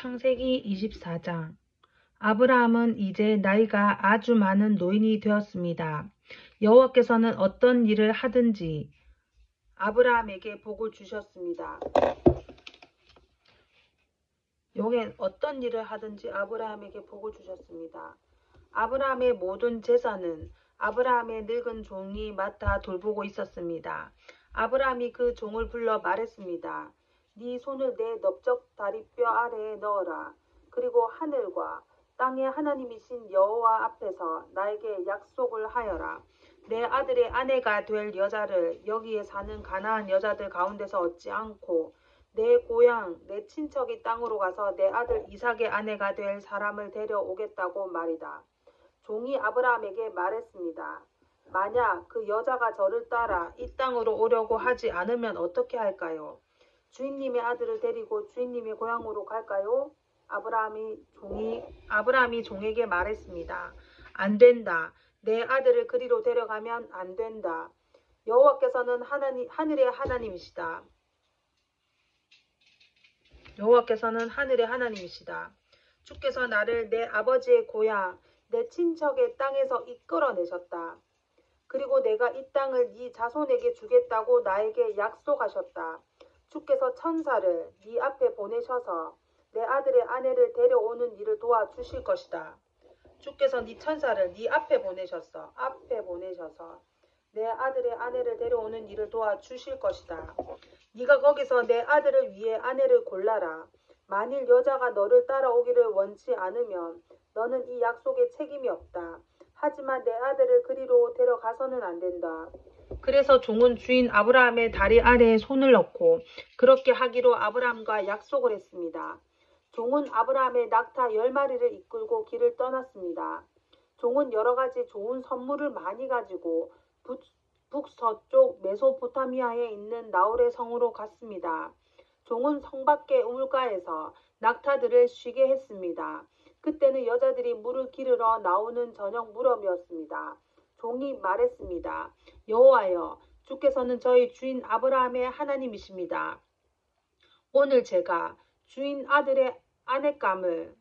창세기 24장. 아브라함은 이제 나이가 아주 많은 노인이 되었습니다. 여호와께서는 어떤 일을 하든지 아브라함에게 복을 주셨습니다. 어떤 일을 하든지 아브라함에게 복을 주셨습니다. 아브라함의 모든 재산은 아브라함의 늙은 종이 맡아 돌보고 있었습니다. 아브라함이 그 종을 불러 말했습니다. 네 손을 내 넓적 다리뼈 아래에 넣어라. 그리고 하늘과 땅의 하나님이신 여호와 앞에서 나에게 약속을 하여라. 내 아들의 아내가 될 여자를 여기에 사는 가나안 여자들 가운데서 얻지 않고 내 고향 내 친척의 땅으로 가서 내 아들 이삭의 아내가 될 사람을 데려오겠다고 말이다. 종이 아브라함에게 말했습니다. 만약 그 여자가 저를 따라 이 땅으로 오려고 하지 않으면 어떻게 할까요? 주인님의 아들을 데리고 주인님의 고향으로 갈까요? 아브라함이 종에게 말했습니다. 안 된다. 내 아들을 그리로 데려가면 안 된다. 여호와께서는 하늘의 하나님이시다. 여호와께서는 하늘의 하나님이시다. 주께서 나를 내 아버지의 고향, 내 친척의 땅에서 이끌어내셨다. 그리고 내가 이 땅을 네 자손에게 주겠다고 나에게 약속하셨다. 주께서 천사를 네 앞에 보내셔서 내 아들의 아내를 데려오는 일을 도와주실 것이다. 주께서 네 천사를 네 앞에 보내셔서 내 아들의 아내를 데려오는 일을 도와주실 것이다. 네가 거기서 내 아들을 위해 아내를 골라라. 만일 여자가 너를 따라오기를 원치 않으면 너는 이 약속에 책임이 없다. 하지만 내 아들을 그리로 데려가서는 안 된다. 그래서 종은 주인 아브라함의 다리 아래에 손을 넣고 그렇게 하기로 아브라함과 약속을 했습니다. 종은 아브라함의 낙타 10마리를 이끌고 길을 떠났습니다. 종은 여러 가지 좋은 선물을 많이 가지고 북서쪽 메소포타미아에 있는 나홀의 성으로 갔습니다. 종은 성 밖의 우물가에서 낙타들을 쉬게 했습니다. 그때는 여자들이 물을 기르러 나오는 저녁 무렵이었습니다. 종이 말했습니다. 여호와여, 주께서는 저희 주인 아브라함의 하나님이십니다. 오늘 제가 주인 아들의 아내감을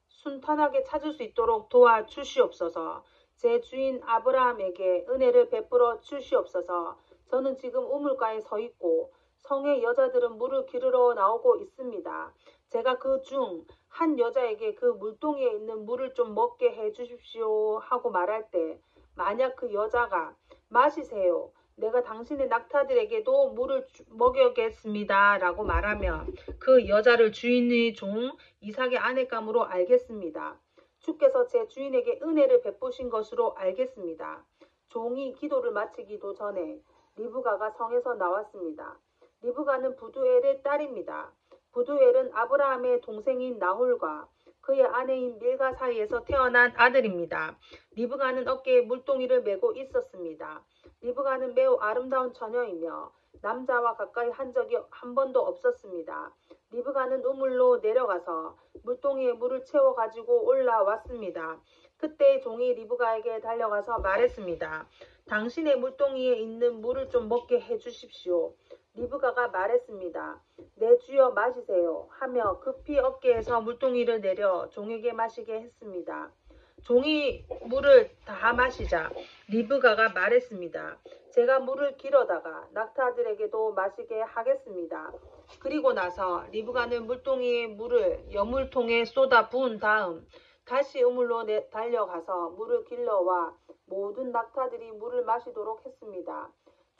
순탄하게 찾을 수 있도록 도와주시옵소서. 제 주인 아브라함에게 은혜를 베풀어 주시옵소서. 저는 지금 우물가에 서 있고 성의 여자들은 물을 기르러 나오고 있습니다. 제가 그 중 한 여자에게 그 물동이에 있는 물을 좀 먹게 해 주십시오 하고 말할 때 만약 그 여자가 마시세요. 내가 당신의 낙타들에게도 물을 먹여겠습니다 라고 말하면 그 여자를 주인의 종 이삭의 아내감으로 알겠습니다. 주께서 제 주인에게 은혜를 베푸신 것으로 알겠습니다. 종이 기도를 마치기도 전에 리브가가 성에서 나왔습니다. 리브가는 부두엘의 딸입니다. 부두엘은 아브라함의 동생인 나홀과 그의 아내인 밀가 사이에서 태어난 아들입니다. 리브가는 어깨에 물동이를 메고 있었습니다. 리브가는 매우 아름다운 처녀이며 남자와 가까이 한 적이 한 번도 없었습니다. 리브가는 우물로 내려가서 물동이에 물을 채워 가지고 올라왔습니다. 그때 종이 리브가에게 달려가서 말했습니다. 당신의 물동이에 있는 물을 좀 먹게 해주십시오. 리브가가 말했습니다. 내 주여 마시세요 하며 급히 어깨에서 물동이를 내려 종에게 마시게 했습니다. 종이 물을 다 마시자 리브가가 말했습니다. 제가 물을 길어다가 낙타들에게도 마시게 하겠습니다. 그리고 나서 리브가는 물동이의 물을 여물통에 쏟아 부은 다음 다시 우물로 달려가서 물을 길러와 모든 낙타들이 물을 마시도록 했습니다.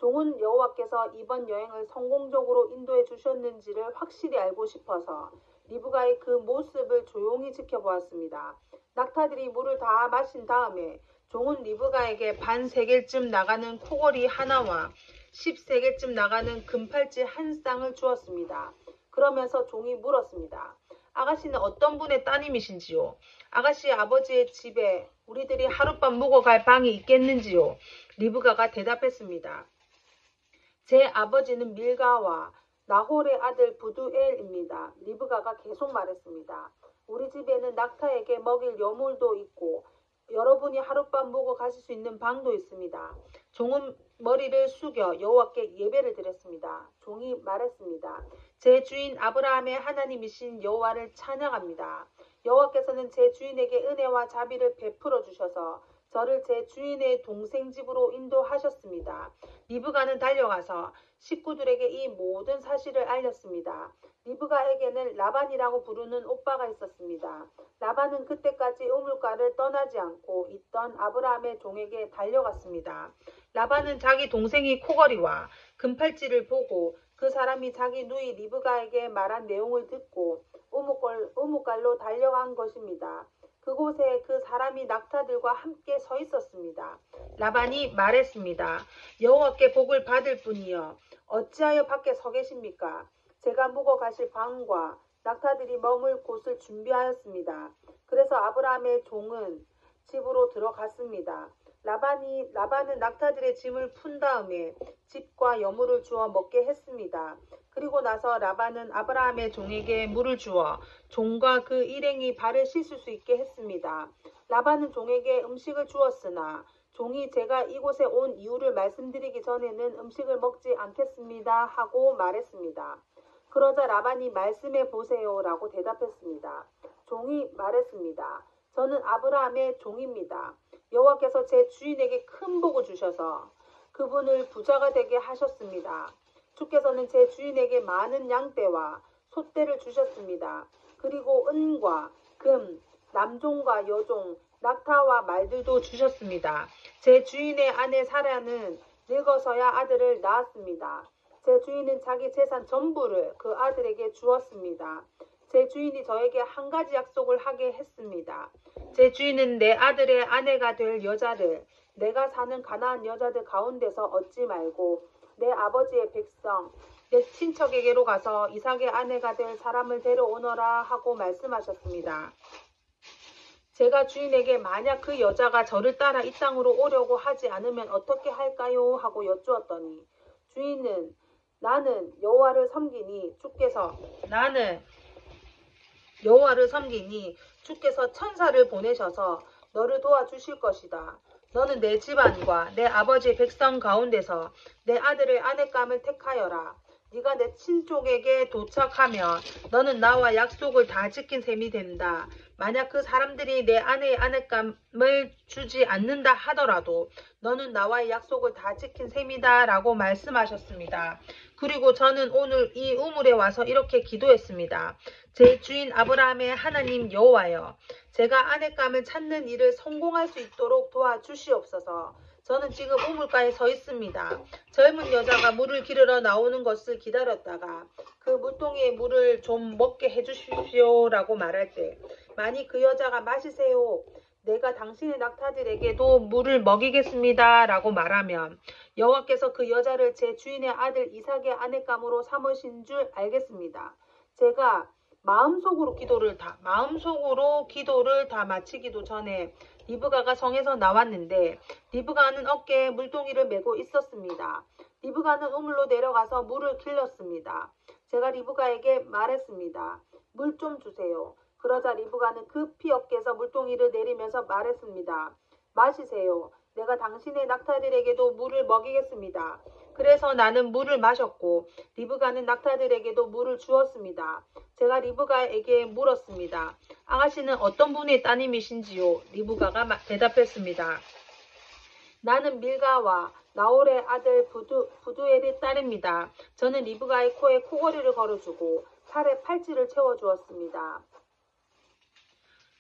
종은 여호와께서 이번 여행을 성공적으로 인도해 주셨는지를 확실히 알고 싶어서 리브가의 그 모습을 조용히 지켜보았습니다. 낙타들이 물을 다 마신 다음에 종은 리브가에게 반 세겔쯤 나가는 코걸이 하나와 10세겔쯤 나가는 금팔찌 한 쌍을 주었습니다. 그러면서 종이 물었습니다. 아가씨는 어떤 분의 따님이신지요? 아가씨 아버지의 집에 우리들이 하룻밤 묵어갈 방이 있겠는지요? 리브가가 대답했습니다. 제 아버지는 밀가와 나홀의 아들 부두엘입니다. 리브가가 계속 말했습니다. 우리 집에는 낙타에게 먹일 여물도 있고 여러분이 하룻밤 묵어 가실 수 있는 방도 있습니다. 종은 머리를 숙여 여호와께 예배를 드렸습니다. 종이 말했습니다. 제 주인 아브라함의 하나님이신 여호와를 찬양합니다. 여호와께서는 제 주인에게 은혜와 자비를 베풀어 주셔서 저를 제 주인의 동생 집으로 인도하셨습니다. 리브가는 달려가서 식구들에게 이 모든 사실을 알렸습니다. 리브가에게는 라반이라고 부르는 오빠가 있었습니다. 라반은 그때까지 우물가를 떠나지 않고 있던 아브라함의 종에게 달려갔습니다. 라반은 자기 동생이 코걸이와 금팔찌를 보고 그 사람이 자기 누이 리브가에게 말한 내용을 듣고 우뭇갈로 달려간 것입니다. 그곳에 그 사람이 낙타들과 함께 서 있었습니다. 라반이 말했습니다. 여호와께 복을 받을 뿐이여 어찌하여 밖에 서 계십니까? 제가 묵어 가실 방과 낙타들이 머물 곳을 준비하였습니다. 그래서 아브라함의 종은 집으로 들어갔습니다. 라반은 낙타들의 짐을 푼 다음에 집과 여물을 주어 먹게 했습니다. 그리고 나서 라반은 아브라함의 종에게 물을 주어 종과 그 일행이 발을 씻을 수 있게 했습니다. 라반은 종에게 음식을 주었으나 종이 제가 이곳에 온 이유를 말씀드리기 전에는 음식을 먹지 않겠습니다 하고 말했습니다. 그러자 라반이 말씀해 보세요 라고 대답했습니다. 종이 말했습니다. 저는 아브라함의 종입니다. 여호와께서 제 주인에게 큰 복을 주셔서 그분을 부자가 되게 하셨습니다. 주께서는 제 주인에게 많은 양떼와 소떼를 주셨습니다. 그리고 은과 금, 남종과 여종, 낙타와 말들도 주셨습니다. 제 주인의 아내 사라는 늙어서야 아들을 낳았습니다. 제 주인은 자기 재산 전부를 그 아들에게 주었습니다. 제 주인이 저에게 한 가지 약속을 하게 했습니다. 제 주인은 내 아들의 아내가 될 여자를 내가 사는 가나안 여자들 가운데서 얻지 말고 내 아버지의 백성, 내 친척에게로 가서 이삭의 아내가 될 사람을 데려오너라 하고 말씀하셨습니다. 제가 주인에게 만약 그 여자가 저를 따라 이 땅으로 오려고 하지 않으면 어떻게 할까요? 하고 여쭈었더니 주인은 나는 여호와를 섬기니 주께서 천사를 보내셔서 너를 도와주실 것이다. 너는 내 집안과 내 아버지의 백성 가운데서 내 아들을 아내감을 택하여라. 네가 내 친족에게 도착하면 너는 나와 약속을 다 지킨 셈이 된다. 만약 그 사람들이 내 아내의 아내감을 주지 않는다 하더라도 너는 나와의 약속을 다 지킨 셈이다 라고 말씀하셨습니다. 그리고 저는 오늘 이 우물에 와서 이렇게 기도했습니다. 제 주인 아브라함의 하나님 여호와여, 제가 아내감을 찾는 일을 성공할 수 있도록 도와주시옵소서. 저는 지금 우물가에 서 있습니다. 젊은 여자가 물을 기르러 나오는 것을 기다렸다가 그 물동이의 물을 좀 먹게 해주십시오 라고 말할 때 만일 그 여자가 마시세요. 내가 당신의 낙타들에게도 물을 먹이겠습니다 라고 말하면 여호와께서 그 여자를 제 주인의 아들 이삭의 아내감으로 삼으신 줄 알겠습니다. 제가 마음속으로 기도를 다 마치기도 전에 리브가가 성에서 나왔는데 리브가는 어깨에 물동이를 메고 있었습니다. 리브가는 우물로 내려가서 물을 길렀습니다. 제가 리브가에게 말했습니다. 물 좀 주세요. 그러자 리브가는 급히 어깨에서 물동이를 내리면서 말했습니다. 마시세요. 내가 당신의 낙타들에게도 물을 먹이겠습니다. 그래서 나는 물을 마셨고 리브가는 낙타들에게도 물을 주었습니다. 제가 리브가에게 물었습니다. 아가씨는 어떤 분의 따님이신지요? 리브가가 대답했습니다. 나는 밀가와 나홀의 아들 부두엘의 딸입니다. 저는 리브가의 코에 코걸이를 걸어주고 팔에 팔찌를 채워주었습니다.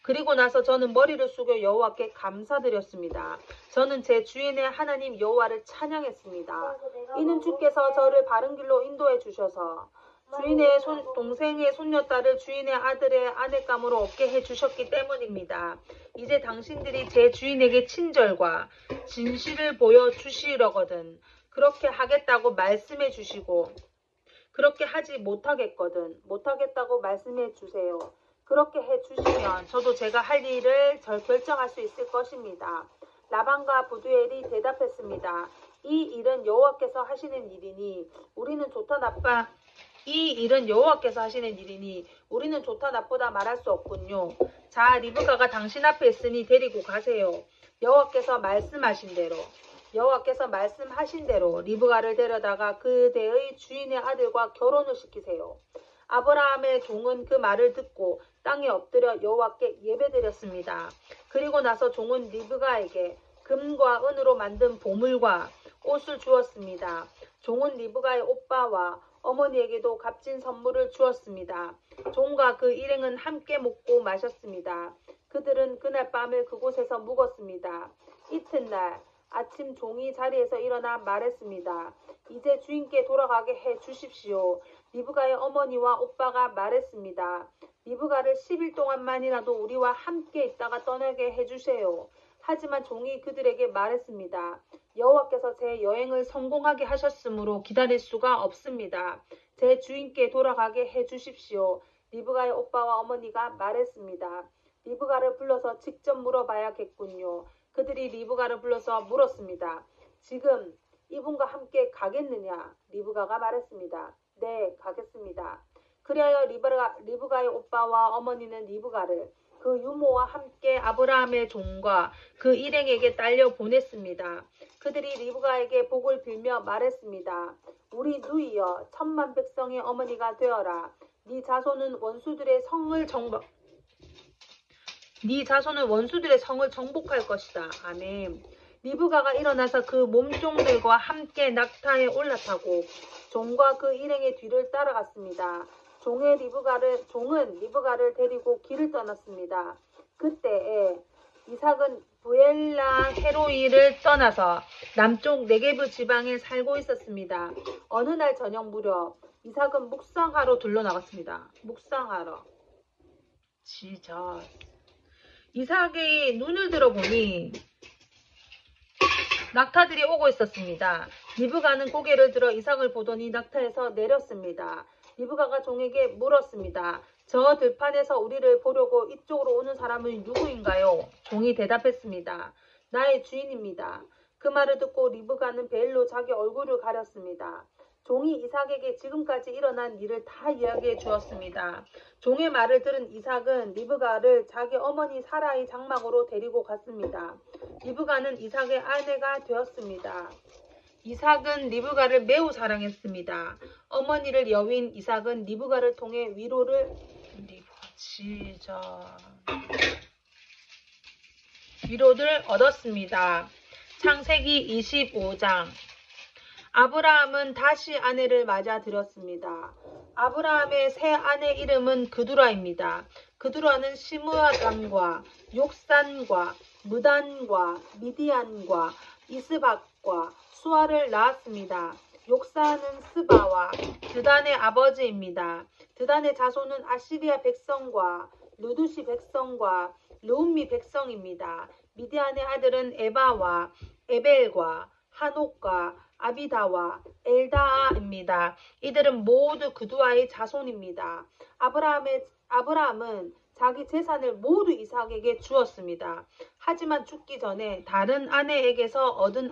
그리고 나서 저는 머리를 숙여 여호와께 감사드렸습니다. 저는 제 주인의 하나님 여호와를 찬양했습니다. 이는 주께서 저를 바른 길로 인도해 주셔서 주인의 동생의 손녀딸을 주인의 아들의 아내감으로 얻게 해주셨기 때문입니다. 이제 당신들이 제 주인에게 친절과 진실을 보여주시려거든 그렇게 하겠다고 말씀해 주시고 그렇게 하지 못하겠다고 말씀해 주세요. 그렇게 해주시면 저도 제가 할 일을 결정할 수 있을 것입니다. 라반과 부두엘이 대답했습니다. 이 일은 여호와께서 하시는 일이니 우리는 좋다 나쁘다 말할 수 없군요. 자, 리브가가 당신 앞에 있으니 데리고 가세요. 여호와께서 말씀하신 대로 리브가를 데려다가 그대의 주인의 아들과 결혼을 시키세요. 아브라함의 종은 그 말을 듣고 땅에 엎드려 여호와께 예배드렸습니다. 그리고 나서 종은 리브가에게 금과 은으로 만든 보물과 옷을 주었습니다. 종은 리브가의 오빠와 어머니에게도 값진 선물을 주었습니다. 종과 그 일행은 함께 먹고 마셨습니다. 그들은 그날 밤을 그곳에서 묵었습니다. 이튿날 아침 종이 자리에서 일어나 말했습니다. 이제 주인께 돌아가게 해 주십시오. 리브가의 어머니와 오빠가 말했습니다. 리브가를 10일 동안만이라도 우리와 함께 있다가 떠나게 해주세요. 하지만 종이 그들에게 말했습니다. 여호와께서 제 여행을 성공하게 하셨으므로 기다릴 수가 없습니다. 제 주인께 돌아가게 해주십시오. 리브가의 오빠와 어머니가 말했습니다. 리브가를 불러서 직접 물어봐야겠군요. 그들이 리브가를 불러서 물었습니다. 지금 이분과 함께 가겠느냐? 리브가가 말했습니다. 네, 가겠습니다. 그리하여 리브가의 오빠와 어머니는 리브가를 그 유모와 함께 아브라함의 종과 그 일행에게 딸려 보냈습니다. 그들이 리브가에게 복을 빌며 말했습니다. 우리 누이여, 천만 백성의 어머니가 되어라. 네 자손은 원수들의 성을 정복할 것이다. 아멘. 리브가가 일어나서 그 몸종들과 함께 낙타에 올라타고 종과 그 일행의 뒤를 따라갔습니다. 종은 리브가를 데리고 길을 떠났습니다. 그때에 이삭은 부엘라 헤로이를 떠나서 남쪽 네게브 지방에 살고 있었습니다. 어느 날 저녁 무렵 이삭은 묵상하러 들러나갔습니다. 묵상하러. 이삭이 눈을 들어보니 낙타들이 오고 있었습니다. 리브가는 고개를 들어 이삭을 보더니 낙타에서 내렸습니다. 리브가가 종에게 물었습니다. 저 들판에서 우리를 보려고 이쪽으로 오는 사람은 누구인가요? 종이 대답했습니다. 나의 주인입니다. 그 말을 듣고 리브가는 베일로 자기 얼굴을 가렸습니다. 종이 이삭에게 지금까지 일어난 일을 다 이야기해 주었습니다. 종의 말을 들은 이삭은 리브가를 자기 어머니 사라의 장막으로 데리고 갔습니다. 리브가는 이삭의 아내가 되었습니다. 이삭은 리브가를 매우 사랑했습니다. 어머니를 여윈 이삭은 리브가를 통해 위로를 얻었습니다. 창세기 25장. 아브라함은 다시 아내를 맞아들였습니다. 아브라함의 새 아내 이름은 그두라입니다. 그두라는 시므아단과 욕산과 무단과 미디안과 이스박과 수아를 낳았습니다. 욕산은 스바와 드단의 아버지입니다. 드단의 자손은 아시리아 백성과 루두시 백성과 르움미 백성입니다. 미디안의 아들은 에바와 에벨과 하녹과 아비다와 엘다아입니다. 이들은 모두 그두아의 자손입니다. 아브라함은 자기 재산을 모두 이삭에게 주었습니다. 하지만 죽기 전에 다른 아내에게서 얻은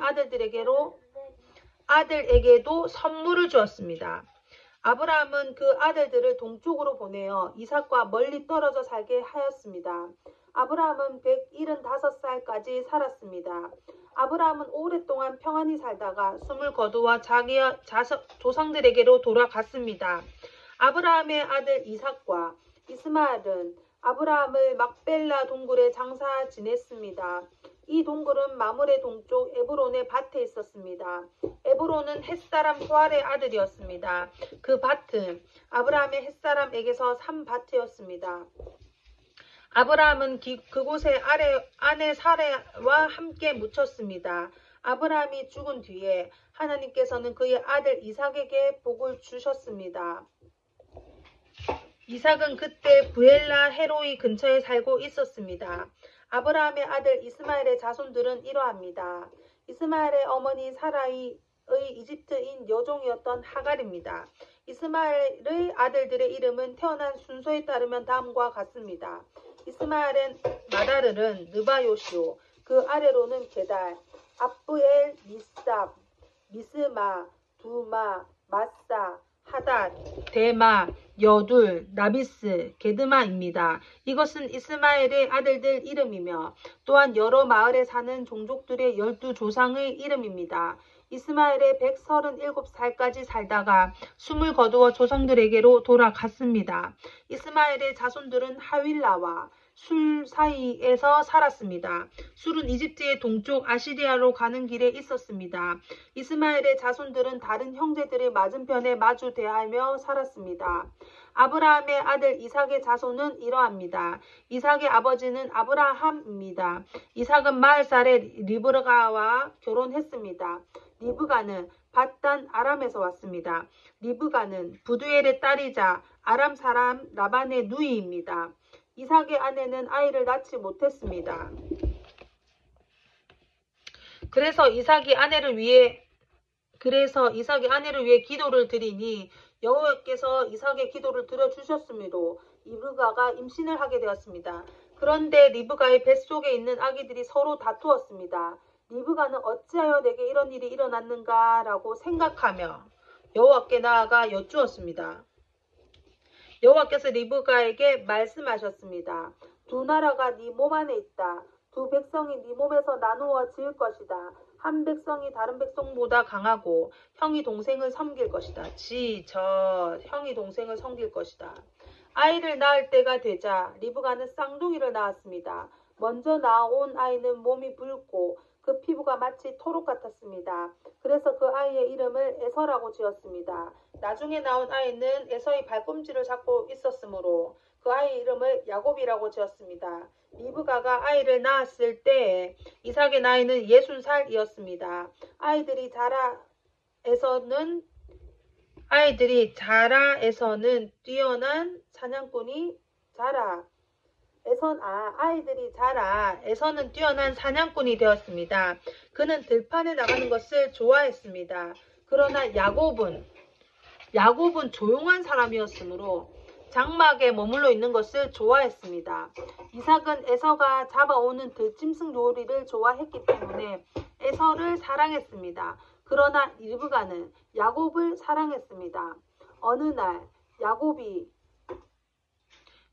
아들에게도 선물을 주었습니다. 아브라함은 그 아들들을 동쪽으로 보내어 이삭과 멀리 떨어져 살게 하였습니다. 아브라함은 175살까지 살았습니다. 아브라함은 오랫동안 평안히 살다가 숨을 거두어 자기 조상들에게로 돌아갔습니다. 아브라함의 아들 이삭과 이스마엘은 아브라함을 막벨라 동굴에 장사 지냈습니다. 이 동굴은 마물의 동쪽 에브론의 밭에 있었습니다. 에브론은 햇사람 소알의 아들이었습니다. 그 밭은 아브라함의 햇사람에게서 산 밭이었습니다. 아브라함은 그곳에 아내 사레와 함께 묻혔습니다. 아브라함이 죽은 뒤에 하나님께서는 그의 아들 이삭에게 복을 주셨습니다. 이삭은 그때 부엘라 헤로이 근처에 살고 있었습니다. 아브라함의 아들 이스마엘의 자손들은 이러합니다. 이스마엘의 어머니 사라의 이집트인 여종이었던 하갈입니다. 이스마엘의 아들들의 이름은 태어난 순서에 따르면 다음과 같습니다. 이스마엘은 마다르른 느바요시오, 그 아래로는 게달, 압부엘, 미삽, 미스마, 두마, 마사, 하닷, 데마, 여둘, 나비스, 게드마입니다. 이것은 이스마엘의 아들들 이름이며 또한 여러 마을에 사는 종족들의 12조상의 이름입니다. 이스마엘의 137살까지 살다가 숨을 거두어 조상들에게로 돌아갔습니다. 이스마엘의 자손들은 하윌라와 술 사이에서 살았습니다. 술은 이집트의 동쪽 아시리아로 가는 길에 있었습니다. 이스마엘의 자손들은 다른 형제들의 맞은편에 마주 대하며 살았습니다. 아브라함의 아들 이삭의 자손은 이러합니다. 이삭의 아버지는 아브라함입니다. 이삭은 40살에 리브가와 결혼했습니다. 리브가는 밧단 아람에서 왔습니다. 리브가는 부두엘의 딸이자 아람 사람 라반의 누이입니다. 이삭의 아내는 아이를 낳지 못했습니다. 그래서 이삭이 아내를 위해 기도를 드리니 여호와께서 이삭의 기도를 들어주셨으므로 리브가가 임신을 하게 되었습니다. 그런데 리브가의 뱃속에 있는 아기들이 서로 다투었습니다. 리브가는 어찌하여 내게 이런 일이 일어났는가 라고 생각하며 여호와께 나아가 여쭈었습니다. 여호와께서 리브가에게 말씀하셨습니다. 두 나라가 네 몸 안에 있다. 두 백성이 네 몸에서 나누어 지을 것이다. 한 백성이 다른 백성보다 강하고 형이 동생을 섬길 것이다. 형이 동생을 섬길 것이다. 아이를 낳을 때가 되자 리브가는 쌍둥이를 낳았습니다. 먼저 낳아온 아이는 몸이 붉고 그 피부가 마치 토록 같았습니다. 그래서 그 아이의 이름을 에서라고 지었습니다. 나중에 나온 아이는 에서의 발꿈치를 잡고 있었으므로 그 아이의 이름을 야곱이라고 지었습니다. 리브가가 아이를 낳았을 때 이삭의 나이는 60살이었습니다. 아이들이 자라에서는 뛰어난 사냥꾼이 에서는 뛰어난 사냥꾼이 되었습니다. 그는 들판에 나가는 것을 좋아했습니다. 그러나 야곱은 조용한 사람이었으므로 장막에 머물러 있는 것을 좋아했습니다. 이삭은 에서가 잡아오는 들짐승 요리를 좋아했기 때문에 에서를 사랑했습니다. 그러나 리브가는 야곱을 사랑했습니다. 어느 날 야곱이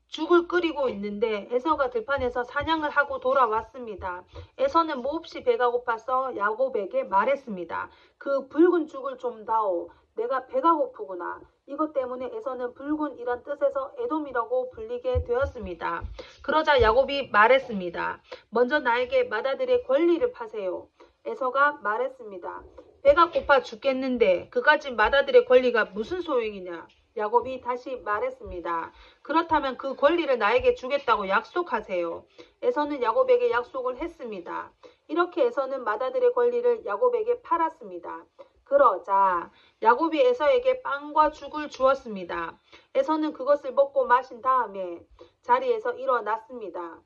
죽을 끓이고 있는데 에서가 들판에서 사냥을 하고 돌아왔습니다. 에서는 몹시 배가 고파서 야곱에게 말했습니다. 그 붉은 죽을 좀 다오. 내가 배가 고프구나. 이것 때문에 에서는 붉은이란 뜻에서 에돔이라고 불리게 되었습니다. 그러자 야곱이 말했습니다. 먼저 나에게 맏아들의 권리를 파세요. 에서가 말했습니다. 배가 고파 죽겠는데 그까진 맏아들의 권리가 무슨 소용이냐. 야곱이 다시 말했습니다. 그렇다면 그 권리를 나에게 주겠다고 약속하세요. 에서는 야곱에게 약속을 했습니다. 이렇게 에서는 맏아들의 권리를 야곱에게 팔았습니다. 그러자 야곱이 에서에게 빵과 죽을 주었습니다. 에서는 그것을 먹고 마신 다음에 자리에서 일어났습니다.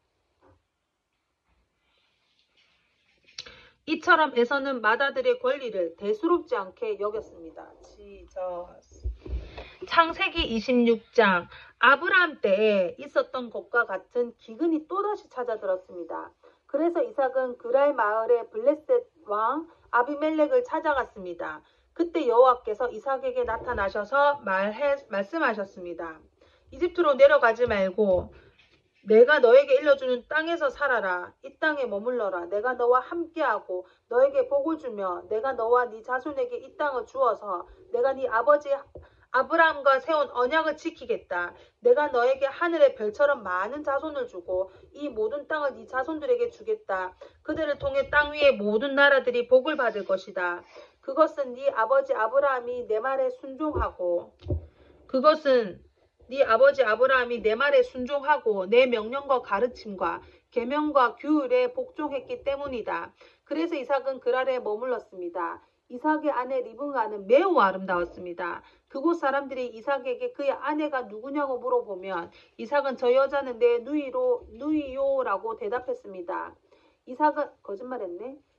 이처럼 에서는 맏아들의 권리를 대수롭지 않게 여겼습니다. 창세기 26장 아브라함 때에 있었던 것과 같은 기근이 또다시 찾아들었습니다. 그래서 이삭은 그랄 마을의 블레셋 왕 아비멜렉을 찾아갔습니다. 그때 여호와께서 이삭에게 나타나셔서 말씀하셨습니다. 이집트로 내려가지 말고 내가 너에게 일러주는 땅에서 살아라. 이 땅에 머물러라. 내가 너와 함께하고 너에게 복을 주며 내가 너와 네 자손에게 이 땅을 주어서 내가 네 아버지 아브라함과 세운 언약을 지키겠다. 내가 너에게 하늘의 별처럼 많은 자손을 주고 이 모든 땅을 네 자손들에게 주겠다. 그들을 통해 땅 위의 모든 나라들이 복을 받을 것이다. 그것은 네 아버지 아브라함이 내 말에 순종하고 내 명령과 가르침과 계명과 규율에 복종했기 때문이다. 그래서 이삭은 그랄에 머물렀습니다. 이삭의 아내 리브가는 매우 아름다웠습니다. 그곳 사람들이 이삭에게 그의 아내가 누구냐고 물어보면 이삭은 저 여자는 내 누이요라고 대답했습니다.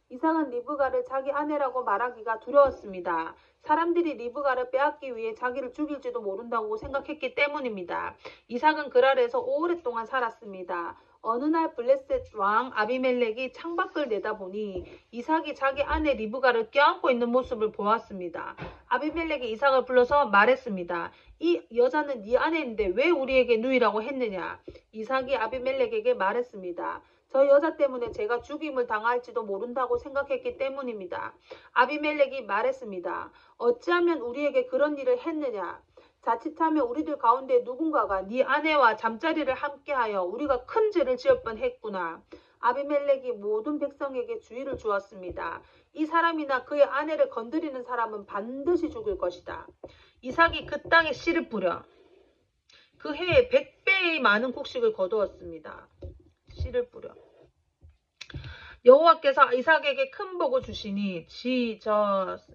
이삭은 리브가를 자기 아내라고 말하기가 두려웠습니다. 사람들이 리브가를 빼앗기 위해 자기를 죽일지도 모른다고 생각했기 때문입니다. 이삭은 그랄에서 오랫동안 살았습니다. 어느 날 블레셋 왕 아비멜렉이 창밖을 내다보니 이삭이 자기 아내 리브가를 껴안고 있는 모습을 보았습니다. 아비멜렉이 이삭을 불러서 말했습니다. 이 여자는 네 아내인데 왜 우리에게 누이라고 했느냐? 이삭이 아비멜렉에게 말했습니다. 저 여자 때문에 제가 죽임을 당할지도 모른다고 생각했기 때문입니다. 아비멜렉이 말했습니다. 어찌하면 우리에게 그런 일을 했느냐? 자칫하면 우리들 가운데 누군가가 네 아내와 잠자리를 함께하여 우리가 큰 죄를 지을 뻔했구나. 아비멜렉이 모든 백성에게 주의를 주었습니다. 이 사람이나 그의 아내를 건드리는 사람은 반드시 죽을 것이다. 이삭이 그 땅에 씨를 뿌려 그 해에 100배의 많은 곡식을 거두었습니다. 씨를 뿌려 여호와께서 이삭에게 큰 복을 주시니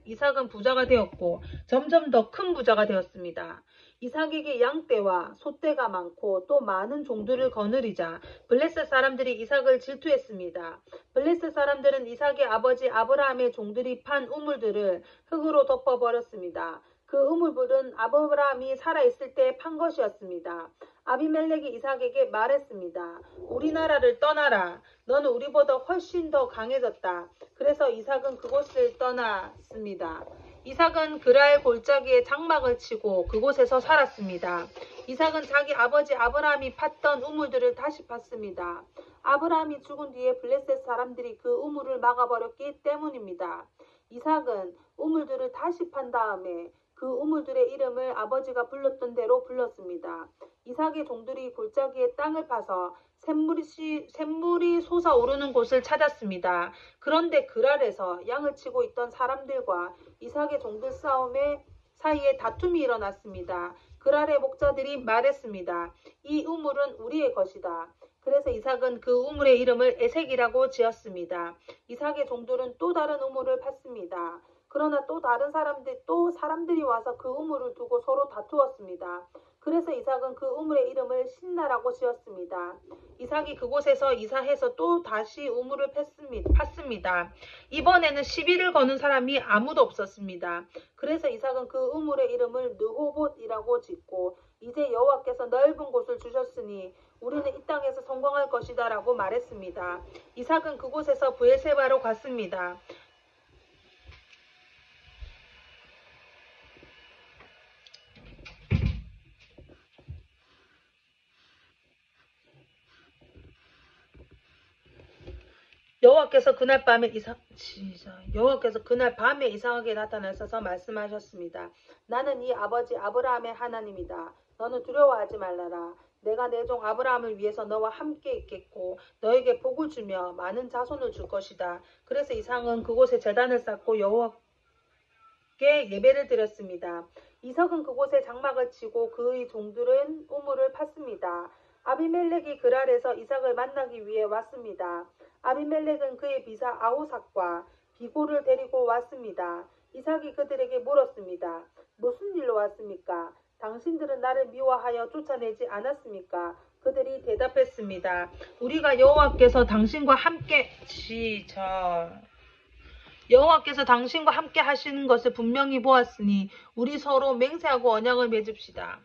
이삭은 부자가 되었고 점점 더 큰 부자가 되었습니다. 이삭에게 양떼와 소떼가 많고 또 많은 종들을 거느리자 블레셋 사람들이 이삭을 질투했습니다. 블레셋 사람들은 이삭의 아버지 아브라함의 종들이 판 우물들을 흙으로 덮어버렸습니다. 그 우물들은 아브라함이 살아있을 때 판 것이었습니다. 아비멜렉이 이삭에게 말했습니다. 우리나라를 떠나라. 너는 우리보다 훨씬 더 강해졌다. 그래서 이삭은 그곳을 떠났습니다. 이삭은 그랄 골짜기에 장막을 치고 그곳에서 살았습니다. 이삭은 자기 아버지 아브라함이 팠던 우물들을 다시 팠습니다. 아브라함이 죽은 뒤에 블레셋 사람들이 그 우물을 막아버렸기 때문입니다. 이삭은 우물들을 다시 판 다음에 그 우물들의 이름을 아버지가 불렀던 대로 불렀습니다. 이삭의 종들이 골짜기에 땅을 파서 샘물이 솟아오르는 곳을 찾았습니다. 그런데 그랄에서 양을 치고 있던 사람들과 이삭의 종들 싸움의 사이에 다툼이 일어났습니다. 그랄의 목자들이 말했습니다. 이 우물은 우리의 것이다. 그래서 이삭은 그 우물의 이름을 에색이라고 지었습니다. 이삭의 종들은 또 다른 우물을 팠습니다. 그러나 또 사람들이 와서 그 우물을 두고 서로 다투었습니다. 그래서 이삭은 그 우물의 이름을 신나라고 지었습니다. 이삭이 그곳에서 이사해서 또 다시 우물을 팠습니다. 이번에는 시비를 거는 사람이 아무도 없었습니다. 그래서 이삭은 그 우물의 이름을 르호봇이라고 짓고 이제 여호와께서 넓은 곳을 주셨으니 우리는 이 땅에서 성공할 것이다 라고 말했습니다. 이삭은 그곳에서 브엘세바로 갔습니다. 여호와께서 그날 밤에 이삭에게 나타나셔서 말씀하셨습니다. 나는 네 아버지 아브라함의 하나님이다. 너는 두려워하지 말라라. 내가 내 종 아브라함을 위해서 너와 함께 있겠고 너에게 복을 주며 많은 자손을 줄 것이다. 그래서 이삭은 그곳에 제단을 쌓고 여호와께 예배를 드렸습니다. 이삭은 그곳에 장막을 치고 그의 종들은 우물을 팠습니다. 아비멜렉이 그랄에서 이삭을 만나기 위해 왔습니다. 아비멜렉은 그의 비사 아우삭과 비고를 데리고 왔습니다. 이삭이 그들에게 물었습니다. 무슨 일로 왔습니까? 당신들은 나를 미워하여 쫓아내지 않았습니까? 그들이 대답했습니다. 우리가 여호와께서 당신과 함께 하시는 것을 분명히 보았으니 우리 서로 맹세하고 언약을 맺읍시다.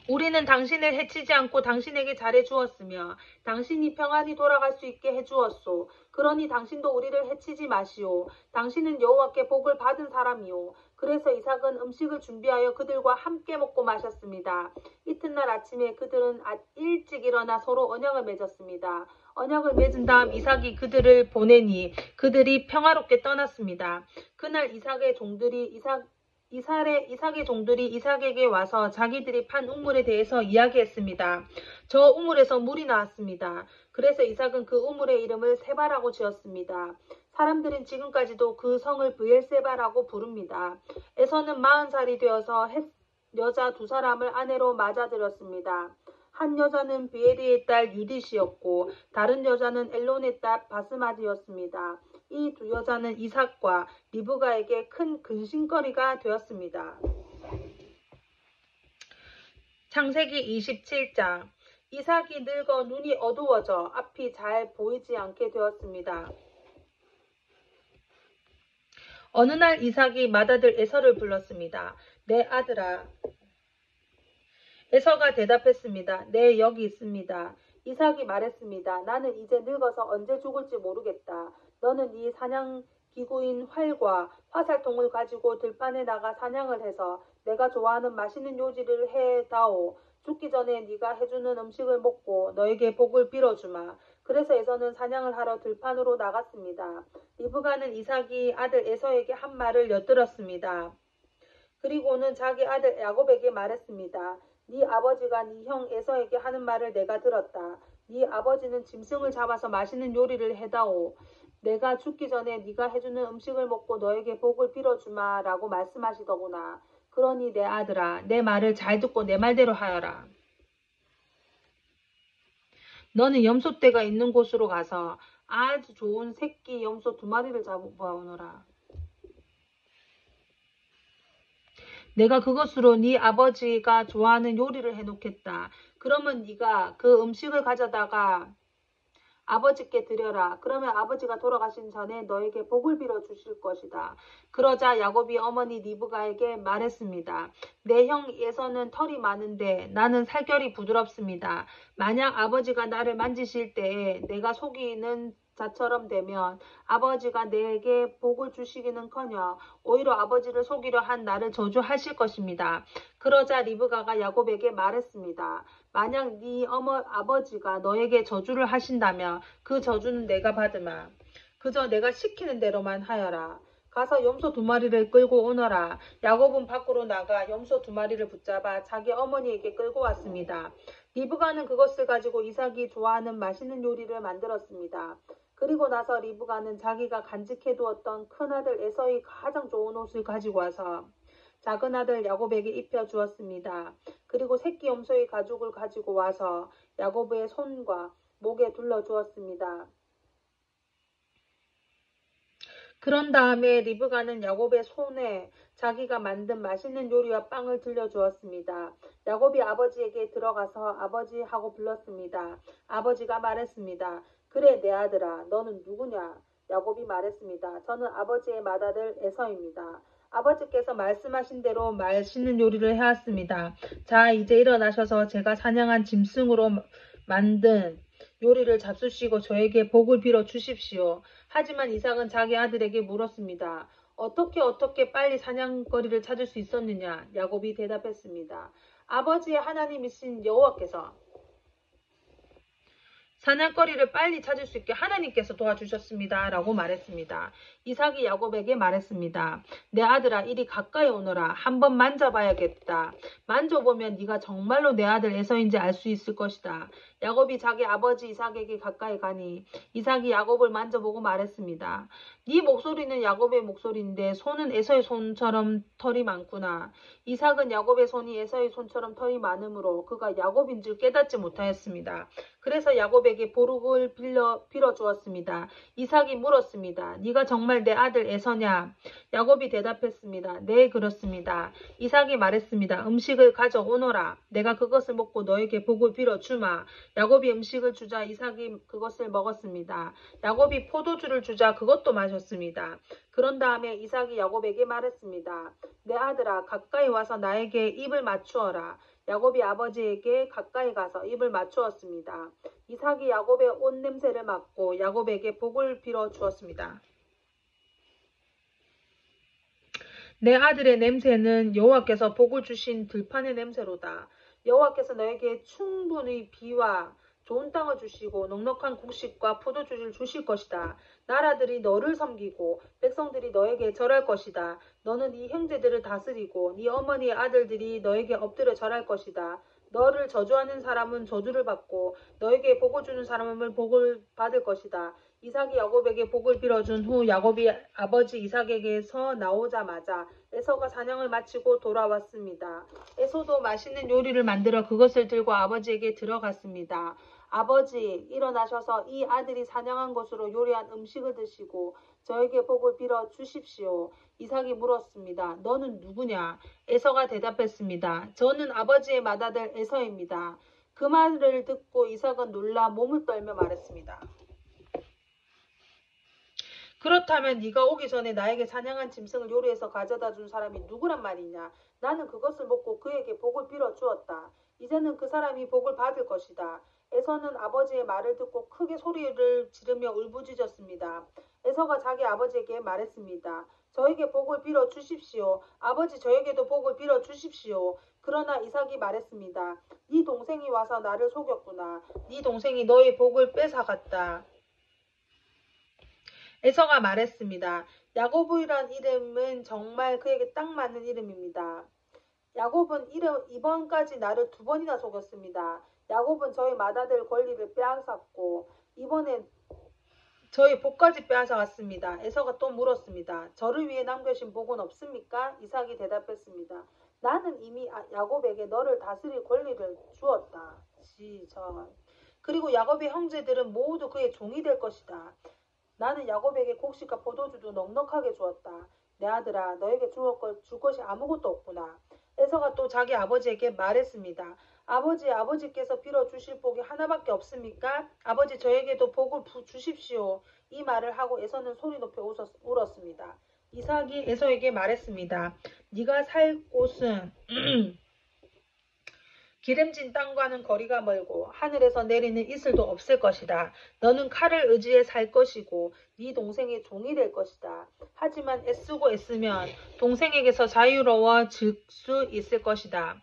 우리는 당신을 해치지 않고 당신에게 잘해 주었으며 당신이 평안히 돌아갈 수 있게 해 주었소. 그러니 당신도 우리를 해치지 마시오. 당신은 여호와께 복을 받은 사람이오. 그래서 이삭은 음식을 준비하여 그들과 함께 먹고 마셨습니다. 이튿날 아침에 그들은 일찍 일어나 서로 언약을 맺었습니다. 언약을 맺은 다음 이삭이 그들을 보내니 그들이 평화롭게 떠났습니다. 그날 이삭의 종들이 이삭에게 와서 자기들이 판 우물에 대해서 이야기했습니다. 저 우물에서 물이 나왔습니다. 그래서 이삭은 그 우물의 이름을 세바라고 지었습니다. 사람들은 지금까지도 그 성을 브엘세바라고 부릅니다. 에서는 40살이 되어서 여자 2사람을 아내로 맞아들였습니다. 한 여자는 비에리의 딸 유딧이었고 다른 여자는 엘론의 딸 바스마디였습니다. 이 두 여자는 이삭과 리브가에게 큰 근심거리가 되었습니다. 창세기 27장. 이삭이 늙어 눈이 어두워져 앞이 잘 보이지 않게 되었습니다. 어느 날 이삭이 맏아들 에서를 불렀습니다. 내 아들아. 에서가 대답했습니다. 네, 여기 있습니다. 이삭이 말했습니다. 나는 이제 늙어서 언제 죽을지 모르겠다. 너는 네 사냥 기구인 활과 화살통을 가지고 들판에 나가 사냥을 해서 내가 좋아하는 맛있는 요리를 해다오. 죽기 전에 네가 해주는 음식을 먹고 너에게 복을 빌어주마. 그래서 에서는 사냥을 하러 들판으로 나갔습니다. 리브가는 이삭이 아들 에서에게 한 말을 엿들었습니다. 그리고는 자기 아들 야곱에게 말했습니다. 네 아버지가 네 형 에서에게 하는 말을 내가 들었다. 네 아버지는 짐승을 잡아서 맛있는 요리를 해다오. 내가 죽기 전에 네가 해주는 음식을 먹고 너에게 복을 빌어주마 라고 말씀하시더구나. 그러니 내 아들아, 내 말을 잘 듣고 내 말대로 하여라. 너는 염소떼가 있는 곳으로 가서 아주 좋은 새끼 염소 2마리를 잡아오너라. 내가 그것으로 네 아버지가 좋아하는 요리를 해놓겠다. 그러면 네가 그 음식을 가져다가 아버지께 드려라. 그러면 아버지가 돌아가신 전에 너에게 복을 빌어 주실 것이다. 그러자 야곱이 어머니 리브가에게 말했습니다. 내 형 에서는 털이 많은데 나는 살결이 부드럽습니다. 만약 아버지가 나를 만지실 때에 내가 속이는 자처럼 되면 아버지가 내게 복을 주시기는커녕 오히려 아버지를 속이려 한 나를 저주하실 것입니다. 그러자 리브가가 야곱에게 말했습니다. 만약 네 아버지가 너에게 저주를 하신다면 그 저주는 내가 받으마. 그저 내가 시키는 대로만 하여라. 가서 염소 2마리를 끌고 오너라. 야곱은 밖으로 나가 염소 2마리를 붙잡아 자기 어머니에게 끌고 왔습니다. 리브가는 그것을 가지고 이삭이 좋아하는 맛있는 요리를 만들었습니다. 그리고 나서 리브가는 자기가 간직해두었던 큰아들 에서의 가장 좋은 옷을 가지고 와서 작은 아들 야곱에게 입혀 주었습니다. 그리고 새끼 염소의 가죽을 가지고 와서 야곱의 손과 목에 둘러 주었습니다. 그런 다음에 리브가는 야곱의 손에 자기가 만든 맛있는 요리와 빵을 들려주었습니다. 야곱이 아버지에게 들어가서 아버지 하고 불렀습니다. 아버지가 말했습니다. 그래 내 아들아 너는 누구냐? 야곱이 말했습니다. 저는 아버지의 맏아들 에서입니다. 아버지께서 말씀하신 대로 맛있는 요리를 해왔습니다. 자 이제 일어나셔서 제가 사냥한 짐승으로 만든 요리를 잡수시고 저에게 복을 빌어 주십시오. 하지만 이삭은 자기 아들에게 물었습니다. 어떻게 빨리 사냥거리를 찾을 수 있었느냐? 야곱이 대답했습니다. 아버지의 하나님이신 여호와께서 사냥거리를 빨리 찾을 수 있게 하나님께서 도와주셨습니다. 라고 말했습니다. 이삭이 야곱에게 말했습니다. 내 아들아 이리 가까이 오너라. 한번 만져봐야겠다. 만져보면 네가 정말로 내 아들 에서인지 알 수 있을 것이다. 야곱이 자기 아버지 이삭에게 가까이 가니 이삭이 야곱을 만져보고 말했습니다. 네 목소리는 야곱의 목소리인데 손은 에서의 손처럼 털이 많구나. 이삭은 야곱의 손이 에서의 손처럼 털이 많으므로 그가 야곱인 줄 깨닫지 못하였습니다. 그래서 야곱에게 복을 빌어 주었습니다. 이삭이 물었습니다. 네가 정말 내 아들 에서냐? 야곱이 대답했습니다. 네 그렇습니다. 이삭이 말했습니다. 음식을 가져오너라. 내가 그것을 먹고 너에게 복을 빌어 주마. 야곱이 음식을 주자 이삭이 그것을 먹었습니다. 야곱이 포도주를 주자 그것도 마셨습니다. 그런 다음에 이삭이 야곱에게 말했습니다. 내 아들아 가까이 와서 나에게 입을 맞추어라. 야곱이 아버지에게 가까이 가서 입을 맞추었습니다. 이삭이 야곱의 옷 냄새를 맡고 야곱에게 복을 빌어 주었습니다. 내 아들의 냄새는 여호와께서 복을 주신 들판의 냄새로다. 여호와께서 너에게 충분히 비와 좋은 땅을 주시고 넉넉한 곡식과 포도주를 주실 것이다. 나라들이 너를 섬기고 백성들이 너에게 절할 것이다. 너는 네 형제들을 다스리고 네 어머니의 아들들이 너에게 엎드려 절할 것이다. 너를 저주하는 사람은 저주를 받고 너에게 복을 주는 사람은 복을 받을 것이다. 이삭이 야곱에게 복을 빌어준 후 야곱이 아버지 이삭에게서 나오자마자 에서가 사냥을 마치고 돌아왔습니다. 에서도 맛있는 요리를 만들어 그것을 들고 아버지에게 들어갔습니다. 아버지 일어나셔서 이 아들이 사냥한 것으로 요리한 음식을 드시고 저에게 복을 빌어 주십시오. 이삭이 물었습니다. 너는 누구냐? 에서가 대답했습니다. 저는 아버지의 맏아들 에서입니다. 그 말을 듣고 이삭은 놀라 몸을 떨며 말했습니다. 그렇다면 네가 오기 전에 나에게 사냥한 짐승을 요리해서 가져다 준 사람이 누구란 말이냐? 나는 그것을 먹고 그에게 복을 빌어 주었다. 이제는 그 사람이 복을 받을 것이다. 에서는 아버지의 말을 듣고 크게 소리를 지르며 울부짖었습니다. 에서가 자기 아버지에게 말했습니다. 저에게 복을 빌어 주십시오. 아버지, 저에게도 복을 빌어 주십시오. 그러나 이삭이 말했습니다. 네 동생이 와서 나를 속였구나. 네 동생이 너의 복을 뺏어갔다. 에서가 말했습니다. 야곱이란 이름은 정말 그에게 딱 맞는 이름입니다. 야곱은 이번까지 나를 2번이나 속였습니다. 야곱은 저희 맏아들 권리를 빼앗았고 이번엔 저희 복까지 빼앗아갔습니다. 에서가 또 물었습니다. 저를 위해 남겨진 복은 없습니까? 이삭이 대답했습니다. 나는 이미 야곱에게 너를 다스릴 권리를 주었다. 시전. 그리고 야곱의 형제들은 모두 그의 종이 될 것이다. 나는 야곱에게 곡식과 포도주도 넉넉하게 주었다. 내 아들아, 너에게 줄 것이 아무것도 없구나. 에서가 또 자기 아버지에게 말했습니다. 아버지께서 빌어주실 복이 하나밖에 없습니까? 아버지, 저에게도 복을 주십시오. 이 말을 하고 에서는 소리 높여 울었습니다. 이삭이 에서에게 말했습니다. 네가 살 곳은 기름진 땅과는 거리가 멀고 하늘에서 내리는 이슬도 없을 것이다. 너는 칼을 의지해 살 것이고 네 동생의 종이 될 것이다. 하지만 애쓰고 애쓰면 동생에게서 자유로워질 수 있을 것이다.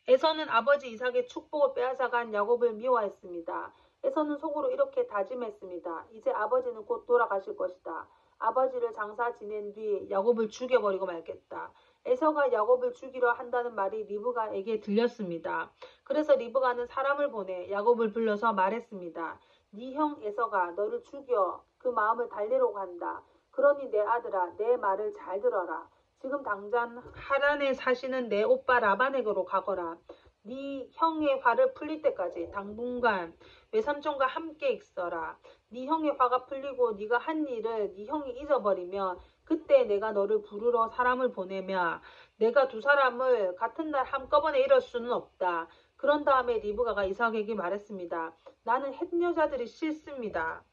에서는 아버지 이삭의 축복을 빼앗아간 야곱을 미워했습니다. 에서는 속으로 이렇게 다짐했습니다. 이제 아버지는 곧 돌아가실 것이다. 아버지를 장사 지낸 뒤 야곱을 죽여버리고 말겠다. 에서가 야곱을 죽이려 한다는 말이 리브가에게 들렸습니다. 그래서 리브가는 사람을 보내 야곱을 불러서 말했습니다. 네 형 에서가 너를 죽여 그 마음을 달래려고 한다. 그러니 내 아들아, 내 말을 잘 들어라. 지금 당장 하란에 사시는 내 오빠 라반에게로 가거라. 네 형의 화를 풀릴 때까지 당분간 외삼촌과 함께 있어라. 네 형의 화가 풀리고 네가 한 일을 네 형이 잊어버리면 그때 내가 너를 부르러 사람을 보내며 내가 두 사람을 같은 날 한꺼번에 이룰 수는 없다. 그런 다음에 리브가가 이삭에게 말했습니다. 나는 헷 여자들이 싫습니다.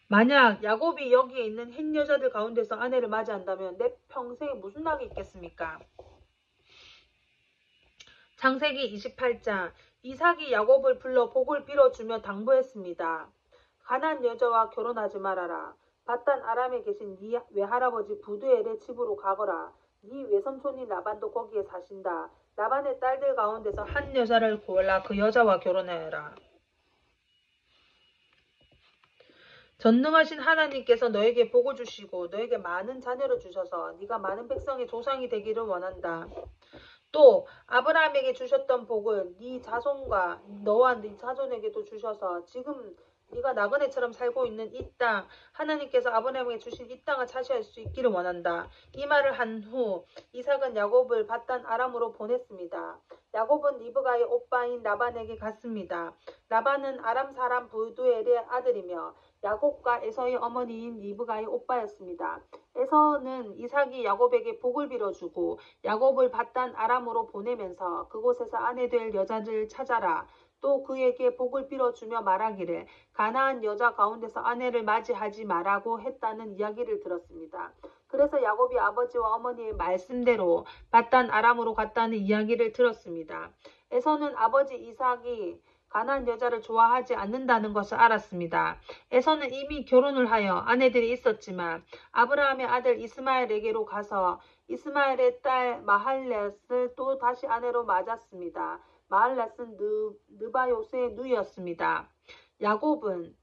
만약 야곱이 여기에 있는 헷 여자들 가운데서 아내를 맞이한다면 내 평생에 무슨 낙이 있겠습니까? 창세기 28장. 이삭이 야곱을 불러 복을 빌어주며 당부했습니다. 가나안 여자와 결혼하지 말아라. 바단 아람에 계신 네 외할아버지 부두엘의 집으로 가거라. 네 외삼촌인 라반도 거기에 사신다. 라반의 딸들 가운데서 한 여자를 골라 그 여자와 결혼하여라. 전능하신 하나님께서 너에게 복을 주시고 너에게 많은 자녀를 주셔서 네가 많은 백성의 조상이 되기를 원한다. 또 아브라함에게 주셨던 복을 네 자손과 너와 네 자손에게도 주셔서 지금 네가 나그네처럼 살고 있는 이 땅, 하나님께서 아브라함에게 주신 이 땅을 차지할 수 있기를 원한다. 이 말을 한 후 이삭은 야곱을 바단 아람으로 보냈습니다. 야곱은 리브가의 오빠인 라반에게 갔습니다. 라반은 아람 사람 부두엘의 아들이며 야곱과 에서의 어머니인 리브가의 오빠였습니다. 에서는 이삭이 야곱에게 복을 빌어주고 야곱을 바단 아람으로 보내면서 그곳에서 아내 될 여자를 찾아라. 또 그에게 복을 빌어주며 말하기를 가나안 여자 가운데서 아내를 맞이하지 말라고 했다는 이야기를 들었습니다. 그래서 야곱이 아버지와 어머니의 말씀대로 바단 아람으로 갔다는 이야기를 들었습니다. 에서는 아버지 이삭이 가나안 여자를 좋아하지 않는다는 것을 알았습니다. 에서는 이미 결혼을 하여 아내들이 있었지만 아브라함의 아들 이스마엘에게로 가서 이스마엘의 딸 마할렛을 또 다시 아내로 맞았습니다. 마할렛은 느바요스의 누이였습니다. 야곱은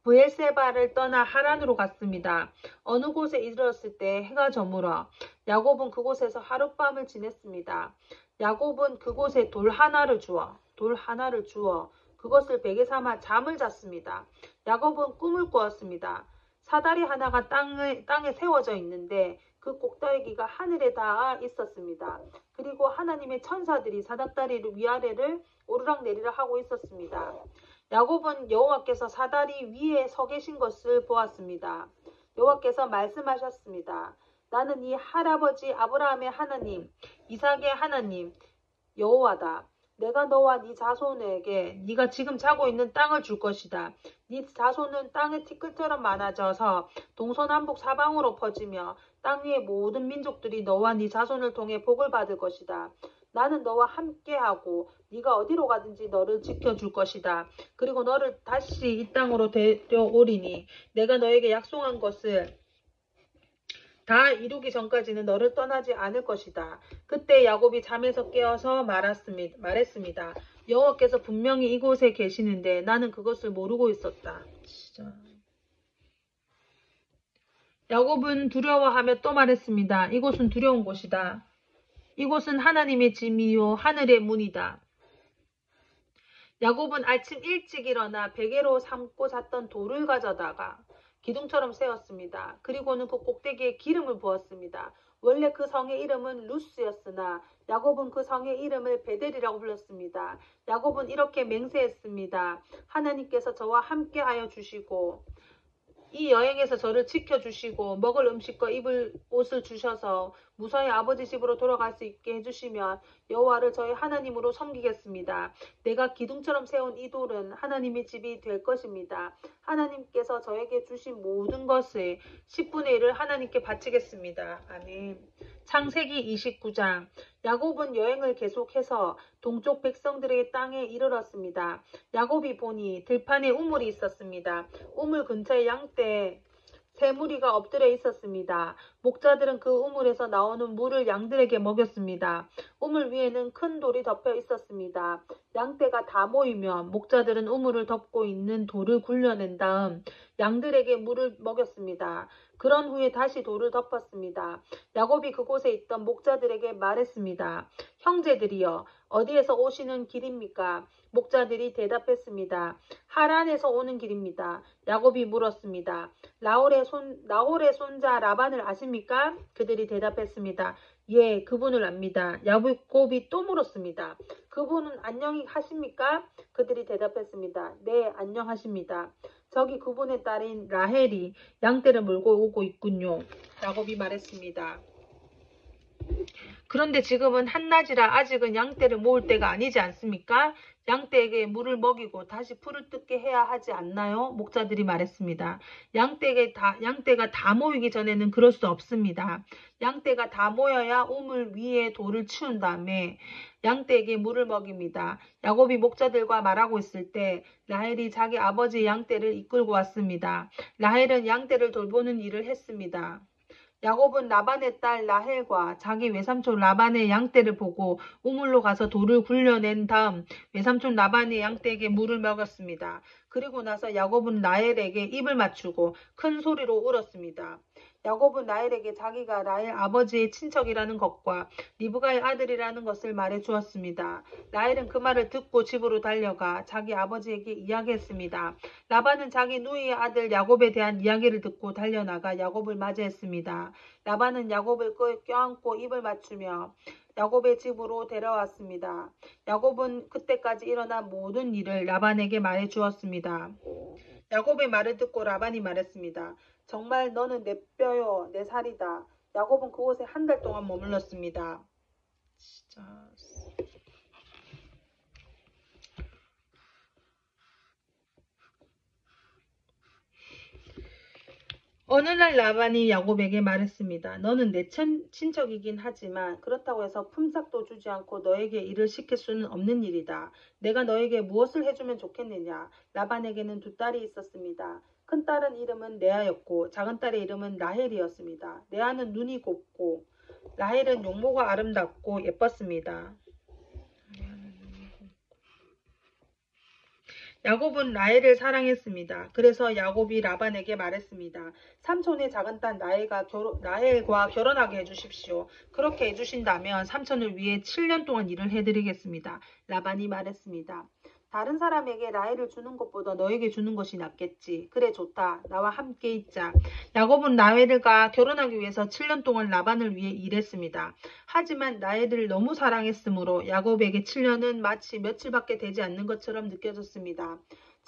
브엘세바를 떠나 하란으로 갔습니다. 어느 곳에 이르렀을 때 해가 저물어 야곱은 그곳에서 하룻밤을 지냈습니다. 야곱은 그곳에 돌 하나를 주어 그것을 베개 삼아 잠을 잤습니다. 야곱은 꿈을 꾸었습니다. 사다리 하나가 땅에 세워져 있는데 그 꼭다리가 하늘에 닿아 있었습니다. 그리고 하나님의 천사들이 사닥다리를 위아래를 오르락내리락 하고 있었습니다. 야곱은 여호와께서 사다리 위에 서 계신 것을 보았습니다. 여호와께서 말씀하셨습니다. 나는 이 할아버지 아브라함의 하나님, 이삭의 하나님 여호와다. 내가 너와 네 자손에게 네가 지금 자고 있는 땅을 줄 것이다. 네 자손은 땅의 티끌처럼 많아져서 동서남북 사방으로 퍼지며 땅 위의 모든 민족들이 너와 네 자손을 통해 복을 받을 것이다. 나는 너와 함께하고 네가 어디로 가든지 너를 지켜줄 것이다. 그리고 너를 다시 이 땅으로 데려오리니 내가 너에게 약속한 것을 다 이루기 전까지는 너를 떠나지 않을 것이다. 그때 야곱이 잠에서 깨어서 말했습니다. 여호와께서 분명히 이곳에 계시는데 나는 그것을 모르고 있었다. 진짜. 야곱은 두려워하며 또 말했습니다. 이곳은 두려운 곳이다. 이곳은 하나님의 짐이요 하늘의 문이다. 야곱은 아침 일찍 일어나 베개로 삼고 잤던 돌을 가져다가 기둥처럼 세웠습니다. 그리고는 그 꼭대기에 기름을 부었습니다. 원래 그 성의 이름은 루스였으나 야곱은 그 성의 이름을 베델이라고 불렀습니다. 야곱은 이렇게 맹세했습니다. 하나님께서 저와 함께하여 주시고 이 여행에서 저를 지켜주시고 먹을 음식과 입을 옷을 주셔서 무사히 아버지 집으로 돌아갈 수 있게 해주시면 여호와를 저희 하나님으로 섬기겠습니다. 내가 기둥처럼 세운 이 돌은 하나님의 집이 될 것입니다. 하나님께서 저에게 주신 모든 것의 10분의 1을 하나님께 바치겠습니다. 아멘. 창세기 29장. 야곱은 여행을 계속해서 동쪽 백성들의 땅에 이르렀습니다. 야곱이 보니 들판에 우물이 있었습니다. 우물 근처에 양떼 세 무리가 엎드려 있었습니다. 목자들은 그 우물에서 나오는 물을 양들에게 먹였습니다. 우물 위에는 큰 돌이 덮여 있었습니다. 양떼가 다 모이면 목자들은 우물을 덮고 있는 돌을 굴려낸 다음 양들에게 물을 먹였습니다. 그런 후에 다시 돌을 덮었습니다. 야곱이 그곳에 있던 목자들에게 말했습니다. 형제들이여, 어디에서 오시는 길입니까? 목자들이 대답했습니다. 하란에서 오는 길입니다. 야곱이 물었습니다. 나홀의 손자 라반을 아십니까? 그들이 대답했습니다. 예, 그분을 압니다. 야곱이 또 물었습니다. 그분은 안녕히 하십니까? 그들이 대답했습니다. 네, 안녕하십니다. 저기 그분의 딸인 라헬이 양떼를 몰고 오고 있군요. 야곱이 말했습니다. 그런데 지금은 한낮이라 아직은 양떼를 모을 때가 아니지 않습니까? 양떼에게 물을 먹이고 다시 풀을 뜯게 해야 하지 않나요? 목자들이 말했습니다. 양떼가 다 모이기 전에는 그럴 수 없습니다. 양떼가 다 모여야 우물 위에 돌을 치운 다음에 양떼에게 물을 먹입니다. 야곱이 목자들과 말하고 있을 때 라헬이 자기 아버지 양떼를 이끌고 왔습니다. 라헬은 양떼를 돌보는 일을 했습니다. 야곱은 라반의 딸 라헬과 자기 외삼촌 라반의 양떼를 보고 우물로 가서 돌을 굴려낸 다음 외삼촌 라반의 양떼에게 물을 먹였습니다. 그리고 나서 야곱은 라헬에게 입을 맞추고 큰 소리로 울었습니다. 야곱은 라헬에게 자기가 라헬 아버지의 친척이라는 것과 리브가의 아들이라는 것을 말해 주었습니다. 라헬은 그 말을 듣고 집으로 달려가 자기 아버지에게 이야기했습니다. 라반은 자기 누이의 아들 야곱에 대한 이야기를 듣고 달려나가 야곱을 맞이했습니다. 라반은 야곱을 껴안고 입을 맞추며 야곱의 집으로 데려왔습니다. 야곱은 그때까지 일어난 모든 일을 라반에게 말해 주었습니다. 야곱의 말을 듣고 라반이 말했습니다. 정말 너는 내 뼈요 내 살이다. 야곱은 그곳에 한 달 동안 머물렀습니다. 진짜. 어느 날 라반이 야곱에게 말했습니다. 너는 내 친척이긴 하지만 그렇다고 해서 품삯도 주지 않고 너에게 일을 시킬 수는 없는 일이다. 내가 너에게 무엇을 해주면 좋겠느냐? 라반에게는 두 딸이 있었습니다. 큰 딸은 이름은 레아였고 작은 딸의 이름은 라헬이었습니다. 레아는 눈이 곱고 라헬은 용모가 아름답고 예뻤습니다. 야곱은 라헬을 사랑했습니다. 그래서 야곱이 라반에게 말했습니다. 삼촌의 작은 딸 라헬과 결혼하게 해주십시오. 그렇게 해주신다면 삼촌을 위해 7년 동안 일을 해드리겠습니다. 라반이 말했습니다. 다른 사람에게 라헬을 주는 것보다 너에게 주는 것이 낫겠지. 그래 좋다. 나와 함께 있자. 야곱은 라헬과 결혼하기 위해서 7년 동안 라반을 위해 일했습니다. 하지만 라헬을 너무 사랑했으므로 야곱에게 7년은 마치 며칠밖에 되지 않는 것처럼 느껴졌습니다.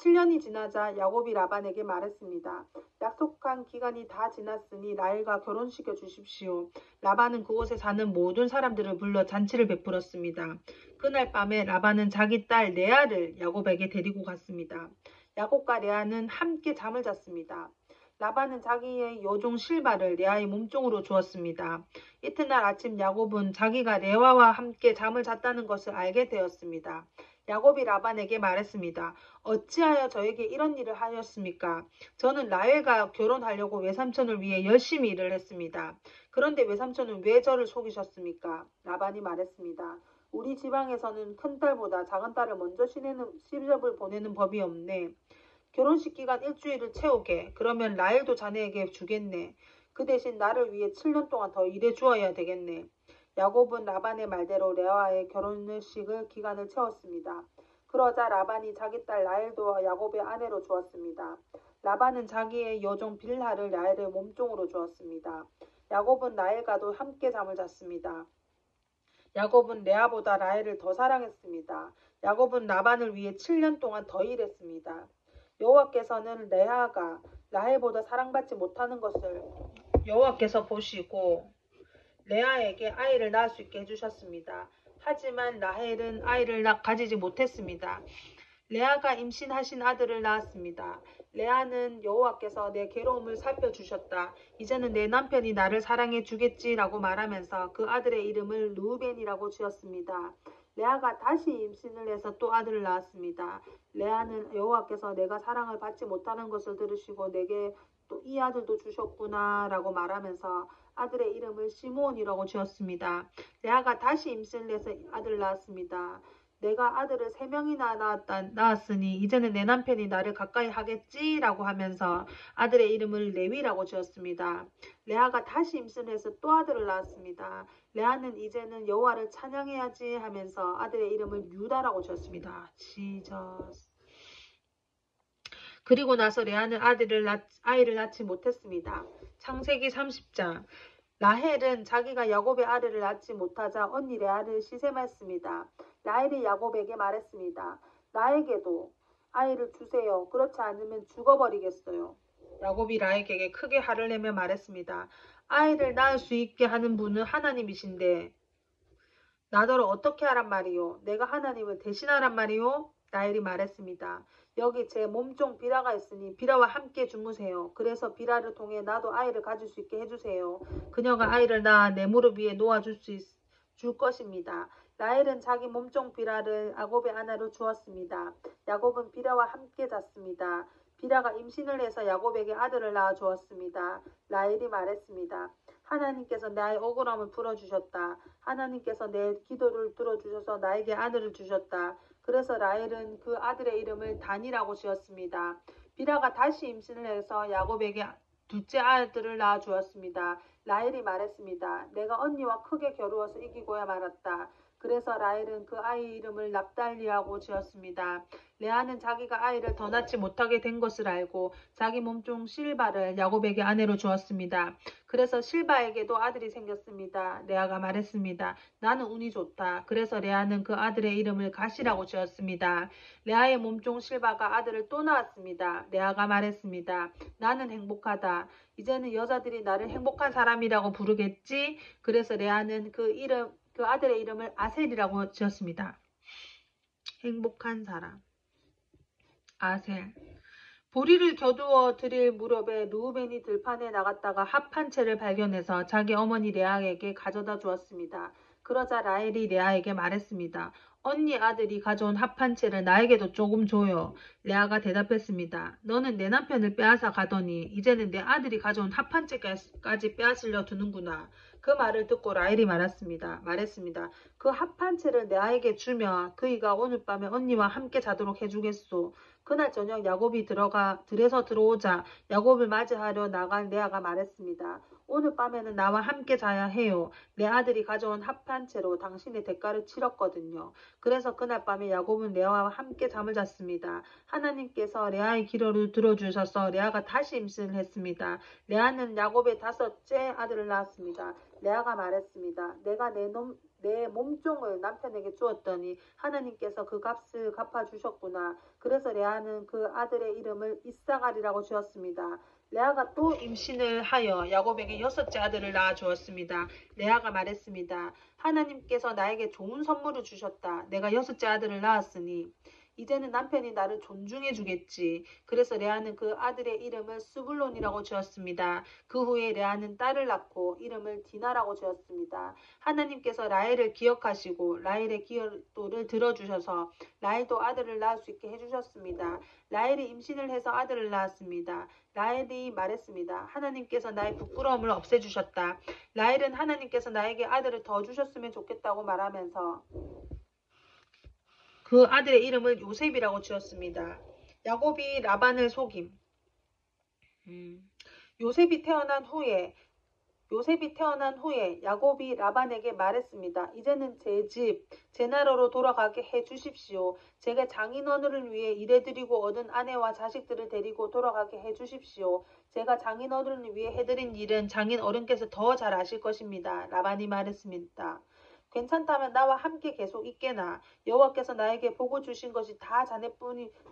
7년이 지나자 야곱이 라반에게 말했습니다. 약속한 기간이 다 지났으니 라헬과 결혼시켜 주십시오. 라반은 그곳에 사는 모든 사람들을 불러 잔치를 베풀었습니다. 그날 밤에 라반은 자기 딸 레아를 야곱에게 데리고 갔습니다. 야곱과 레아는 함께 잠을 잤습니다. 라반은 자기의 여종 실바를 레아의 몸종으로 주었습니다. 이튿날 아침 야곱은 자기가 레아와 함께 잠을 잤다는 것을 알게 되었습니다. 야곱이 라반에게 말했습니다. 어찌하여 저에게 이런 일을 하셨습니까? 저는 라헬과 결혼하려고 외삼촌을 위해 열심히 일을 했습니다. 그런데 외삼촌은 왜 저를 속이셨습니까? 라반이 말했습니다. 우리 지방에서는 큰 딸보다 작은 딸을 먼저 시집을 보내는 법이 없네. 결혼식 기간 일주일을 채우게. 그러면 라헬도 자네에게 주겠네. 그 대신 나를 위해 7년 동안 더 일해 주어야 되겠네. 야곱은 라반의 말대로 레아와의 결혼식을 기간을 채웠습니다. 그러자 라반이 자기 딸 라헬도 야곱의 아내로 주었습니다. 라반은 자기의 여종 빌하를 라헬의 몸종으로 주었습니다. 야곱은 라헬과도 함께 잠을 잤습니다. 야곱은 레아보다 라헬을 더 사랑했습니다. 야곱은 라반을 위해 7년 동안 더 일했습니다. 여호와께서는 레아가 라헬보다 사랑받지 못하는 것을 여호와께서 보시고 레아에게 아이를 낳을 수 있게 해주셨습니다. 하지만 라헬은 아이를 가지지 못했습니다. 레아가 임신하신 아들을 낳았습니다. 레아는 여호와께서 내 괴로움을 살펴주셨다. 이제는 내 남편이 나를 사랑해 주겠지라고 말하면서 그 아들의 이름을 르우벤이라고 지었습니다. 레아가 다시 임신을 해서 또 아들을 낳았습니다. 레아는 여호와께서 내가 사랑을 받지 못하는 것을 들으시고 내게 또 이 아들도 주셨구나 라고 말하면서 아들의 이름을 시므온이라고 지었습니다. 레아가 다시 임신을 해서 아들을 낳았습니다. 내가 아들을 3명이나 낳았으니 이제는 내 남편이 나를 가까이 하겠지라고 하면서 아들의 이름을 레위라고 지었습니다. 레아가 다시 임신을 해서 또 아들을 낳았습니다. 레아는 이제는 여호와를 찬양해야지 하면서 아들의 이름을 유다라고 지었습니다. 지저스. 그리고 나서 레아는 아이를 낳지 못했습니다. 창세기 30장. 라헬은 자기가 야곱의 아들을 낳지 못하자 언니 레아를 시샘했습니다. 라헬이 야곱에게 말했습니다. 나에게도 아이를 주세요. 그렇지 않으면 죽어버리겠어요. 야곱이 라헬에게 크게 화를 내며 말했습니다. 아이를 낳을 수 있게 하는 분은 하나님이신데 나더러 어떻게 하란 말이요? 내가 하나님을 대신하란 말이요? 라헬이 말했습니다. 여기 제 몸종 비라가 있으니 비라와 함께 주무세요. 그래서 비라를 통해 나도 아이를 가질 수 있게 해주세요. 그녀가 아이를 낳아 내 무릎 위에 놓아줄 줄 것입니다. 라헬은 자기 몸종 비라를 야곱의 아내로 주었습니다. 야곱은 비라와 함께 잤습니다. 비라가 임신을 해서 야곱에게 아들을 낳아 주었습니다. 라헬이 말했습니다. 하나님께서 나의 억울함을 풀어주셨다. 하나님께서 내 기도를 들어주셔서 나에게 아들을 주셨다. 그래서 라헬은 그 아들의 이름을 단이라고 지었습니다. 비라가 다시 임신을 해서 야곱에게 둘째 아들을 낳아 주었습니다. 라헬이 말했습니다. 내가 언니와 크게 겨루어서 이기고야 말았다. 그래서 라헬은 그 아이 이름을 납달리라고 지었습니다. 레아는 자기가 아이를 더 낳지 못하게 된 것을 알고 자기 몸종 실바를 야곱에게 아내로 주었습니다. 그래서 실바에게도 아들이 생겼습니다. 레아가 말했습니다. 나는 운이 좋다. 그래서 레아는 그 아들의 이름을 가시라고 지었습니다. 레아의 몸종 실바가 아들을 또 낳았습니다. 레아가 말했습니다. 나는 행복하다. 이제는 여자들이 나를 행복한 사람이라고 부르겠지. 그래서 레아는 그 아들의 이름을 아셀이라고 지었습니다. 행복한 사람. 아셀. 보리를 겨두어 드릴 무렵에 르우벤이 들판에 나갔다가 합 한 채를 발견해서 자기 어머니 레아에게 가져다 주었습니다. 그러자 라헬이 레아에게 말했습니다. 언니 아들이 가져온 합 한 채를 나에게도 조금 줘요. 레아가 대답했습니다. 너는 내 남편을 빼앗아 가더니 이제는 내 아들이 가져온 합 한 채까지 빼앗으려 두는구나. 그 말을 듣고 라헬이 말했습니다. 그 합 한 채를 레아에게 주며 그이가 오늘 밤에 언니와 함께 자도록 해주겠소. 그날 저녁 야곱이 들에서 들어오자 야곱을 맞이하려 나간 레아가 말했습니다. 오늘 밤에는 나와 함께 자야 해요. 내 아들이 가져온 합 한 채로 당신의 대가를 치렀거든요. 그래서 그날 밤에 야곱은 레아와 함께 잠을 잤습니다. 하나님께서 레아의 기도를 들어주셔서 레아가 다시 임신을 했습니다. 레아는 야곱의 5째 아들을 낳았습니다. 레아가 말했습니다. 내가 내 몸종을 남편에게 주었더니 하나님께서 그 값을 갚아주셨구나. 그래서 레아는 그 아들의 이름을 이사갈이라고 지었습니다. 레아가 또 임신을 하여 야곱에게 6째 아들을 낳아 주었습니다. 레아가 말했습니다. 하나님께서 나에게 좋은 선물을 주셨다. 내가 6째 아들을 낳았으니 이제는 남편이 나를 존중해 주겠지. 그래서 레아는 그 아들의 이름을 스불론이라고 지었습니다. 그 후에 레아는 딸을 낳고 이름을 디나라고 지었습니다. 하나님께서 라헬을 기억하시고 라헬의 기도를 들어주셔서 라헬도 아들을 낳을 수 있게 해주셨습니다. 라헬이 임신을 해서 아들을 낳았습니다. 라헬이 말했습니다. 하나님께서 나의 부끄러움을 없애주셨다. 라헬은 하나님께서 나에게 아들을 더 주셨으면 좋겠다고 말하면서 그 아들의 이름을 요셉이라고 지었습니다. 야곱이 라반을 속임. 요셉이 태어난 후에 야곱이 라반에게 말했습니다. 이제는 제 집, 제 나라로 돌아가게 해 주십시오. 제가 장인어른을 위해 일해드리고 얻은 아내와 자식들을 데리고 돌아가게 해 주십시오. 제가 장인어른을 위해 해드린 일은 장인어른께서 더 잘 아실 것입니다. 라반이 말했습니다. 괜찮다면 나와 함께 계속 있게나. 여호와께서 나에게 복을 주신 것이 다 자네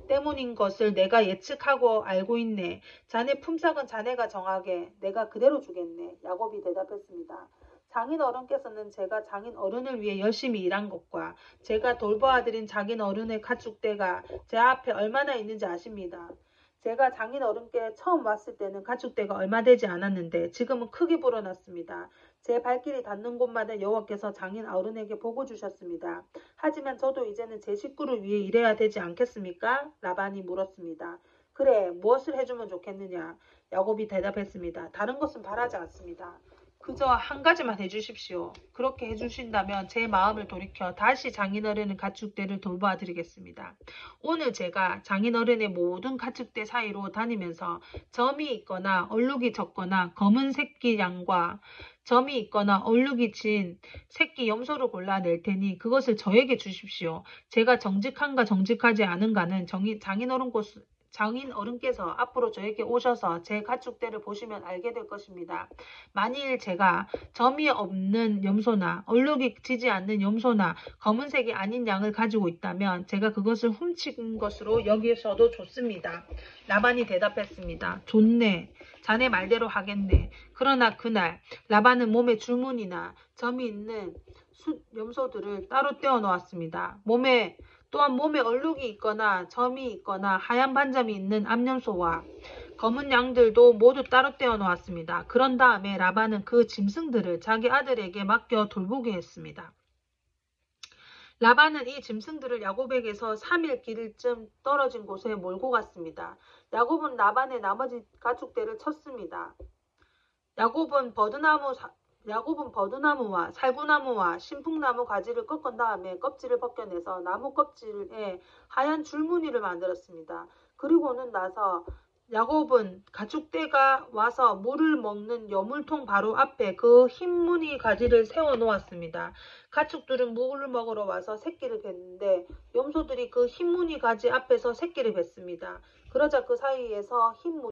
때문인 것을 내가 예측하고 알고 있네. 자네 품삯은 자네가 정하게. 내가 그대로 주겠네. 야곱이 대답했습니다. 장인 어른께서는 제가 장인 어른을 위해 열심히 일한 것과 제가 돌보아드린 장인 어른의 가축대가 제 앞에 얼마나 있는지 아십니다. 제가 장인 어른께 처음 왔을 때는 가축대가 얼마 되지 않았는데 지금은 크게 불어났습니다. 제 발길이 닿는 곳마다 여호와께서 장인 어른에게 복을 주셨습니다. 하지만 저도 이제는 제 식구를 위해 일해야 되지 않겠습니까? 라반이 물었습니다. 그래, 무엇을 해주면 좋겠느냐? 야곱이 대답했습니다. 다른 것은 바라지 않습니다. 그저 한 가지만 해주십시오. 그렇게 해주신다면 제 마음을 돌이켜 다시 장인어른의 가축대를 돌보아 드리겠습니다. 오늘 제가 장인어른의 모든 가축대 사이로 다니면서 점이 있거나 얼룩이 적거나 검은 새끼 양과 점이 있거나 얼룩이 진 새끼 염소를 골라낼 테니 그것을 저에게 주십시오. 제가 정직한가 정직하지 않은가는 장인어른께서 앞으로 저에게 오셔서 제 가축대를 보시면 알게 될 것입니다. 만일 제가 점이 없는 염소나 얼룩이 지지 않는 염소나 검은색이 아닌 양을 가지고 있다면 제가 그것을 훔친 것으로 여기셔도 좋습니다. 라반이 대답했습니다. 좋네. 자네 말대로 하겠네. 그러나 그날 라반은 몸에 줄무늬나 점이 있는 염소들을 따로 떼어 놓았습니다. 또한 몸에 얼룩이 있거나 점이 있거나 하얀 반점이 있는 암염소와 검은 양들도 모두 따로 떼어 놓았습니다. 그런 다음에 라반은 그 짐승들을 자기 아들에게 맡겨 돌보게 했습니다. 라반은 이 짐승들을 야곱에게서 3일 길쯤 떨어진 곳에 몰고 갔습니다. 야곱은 라반의 나머지 가축대를 쳤습니다. 야곱은 버드나무와 살구나무와 신풍나무 가지를 꺾은 다음에 껍질을 벗겨내서 나무 껍질에 하얀 줄무늬를 만들었습니다. 그리고는 나서 야곱은 가축대가 와서 물을 먹는 여물통 바로 앞에 그 흰 무늬 가지를 세워 놓았습니다. 가축들은 물을 먹으러 와서 새끼를 뱉는데 염소들이 그 흰 무늬 가지 앞에서 새끼를 뱉습니다. 그러자 그 사이에서 흰